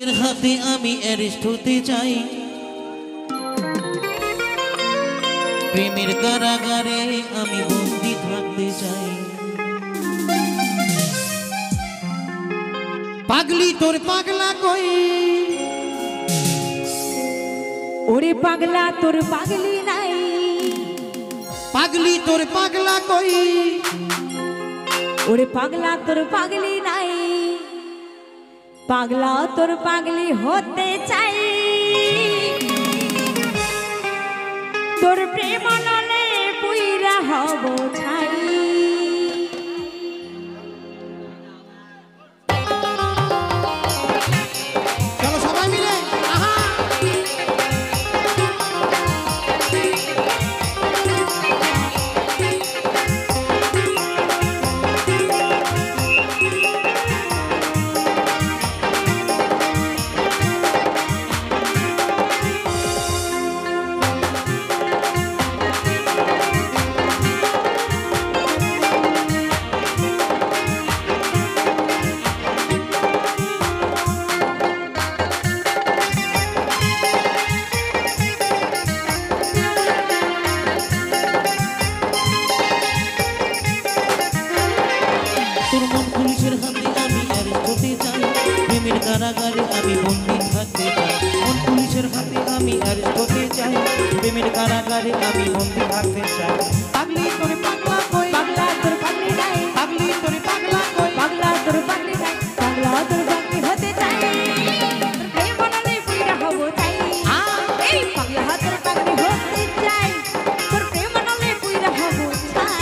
এর হাতে আমি অ্যারেস্ট হতে চাই, প্রেমের কারাগারে আমি বন্দি থাকতে চাই। পাগলি তোর পাগলা কই, ওরে পাগলা তোর পাগলি নাই। পাগলি তোর পাগলা কই, ওরে পাগলা তোর পাগলি নাই। পাগলা তোর পাগলি হতে চাই, তোর প্রেম নলে পুইরা হব ছাই। চলো সবাই মিলে আহা। তোর মন পুলিশের হাতে আমি অ্যারেস্ট হতে চাই, প্রেমের কারাগারে আমি বন্দি থাকতে চাই। মন পুলিশের হাতে আমি অ্যারেস্ট হতে চাই, প্রেমের কারাগারে আমি বন্দি থাকতে চাই। পাগলি তোর পাগলা কই, পাগলা তোর পাগলি নাই। পাগলি তোর পাগলা কই, পাগলা তোর পাগলি নাই। পাগলা তোর পাগলি হতে চাই, তোর প্রেম নলে পুইরা হব ছাই। এই পাগলা তোর পাগলি হতে চাই, তোর প্রেম নলে পুইরা হব ছাই।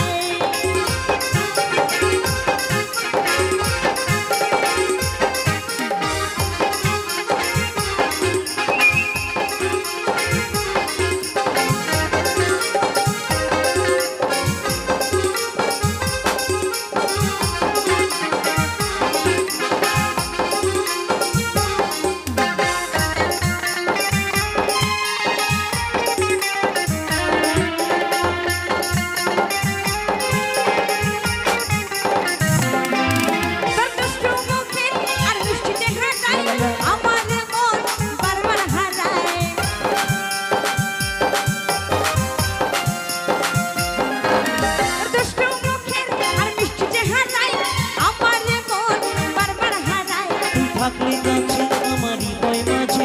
থাকলে কাছে আমার হৃদয় মাঝে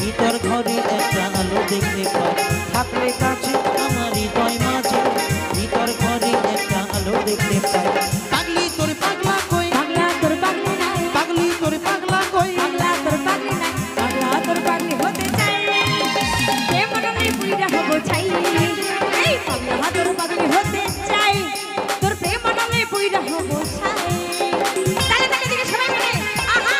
ভিতর ঘরে একটা আলো দেখতে পাই। থাকলে কাছে আমার হৃদয় মাঝে ভিতর ঘরে একটা আলো দেখতে পাই। পাগলি তোর পাগলা কই, পাগলা তোর পাগলি নাই। পাগলি তোর পাগলা কই, পাগলা তোর পাগলি নাই। পাগলা তোর পাগলি হতে চাই, প্রেম নলে পুইরা হব ছাই। এই পাগলা তোর পাগলি হতে চাই, তোর প্রেম নলে পুইরা হব ছাই। তালে তালে দিকে সবাই মিলে আহা।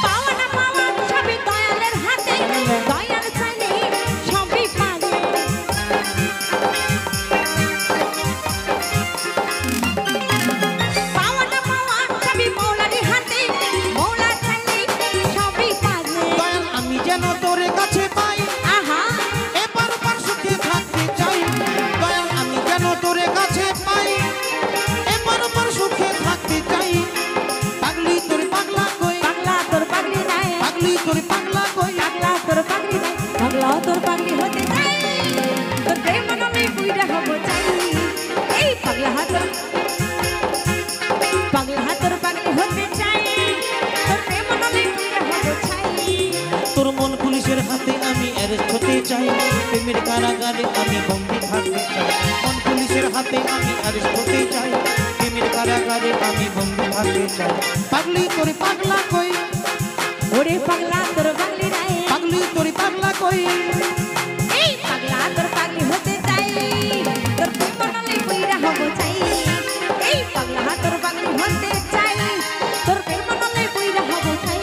পাওয়া না পাওয়া সবই দয়ালের হাতে, দয়াল চাইলে সবই পারে। পাওয়া না পাওয়া সবই মৌলারই হাতে, মৌলা চাইলে সবই পারে। দয়াল আমি যেন তোর কাছে পাই, আহা এপার ওপার সুখে থাকতে চাই। দয়াল আমি যেন তোর কাছে পাই, এপার ওপার সুখে থাকতে চাই। পাগলি তোর পাগলা কই, পাগলা তোর পাগলি নাই। পাগলি তোর পাগলা কই, পাগলা তোর পাগলি নাই। পাগলা তোর পাগলি হতে চাই, তোর প্রেম নলে পুইরা হব চাই। এই পাগলা তোর পাগলি হতে চাই, তোর প্রেম নলে পুইরা হব ছাই। তোর মন পুলিশের হাতে আমি অ্যারেস্ট হতে চাই, প্রেমের কারাগারে আমি বন্দি থাকতে চাই। মন পুলিশের হাতে আমি অ্যারেস্ট হতে চাই, প্রেমের কারাগারে আমি বন্দি থাকতে চাই। পাগলি তোর পাগলা কই, ওরে পাগলা তোর পাগলি নাই। পাগলি তোর পাগলা কই, এই পাগলা তোর পাগলি হতে চাই, তোর প্রেম নলে পুইরা হব ছাই। এই পাগলা তোর পাগলি হতে চাই, তোর প্রেম নলে পুইরা হব ছাই।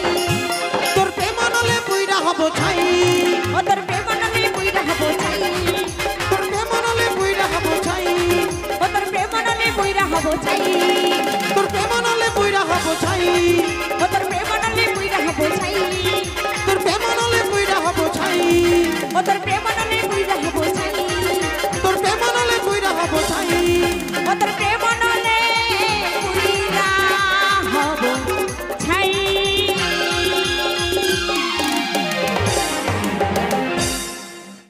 তোর প্রেম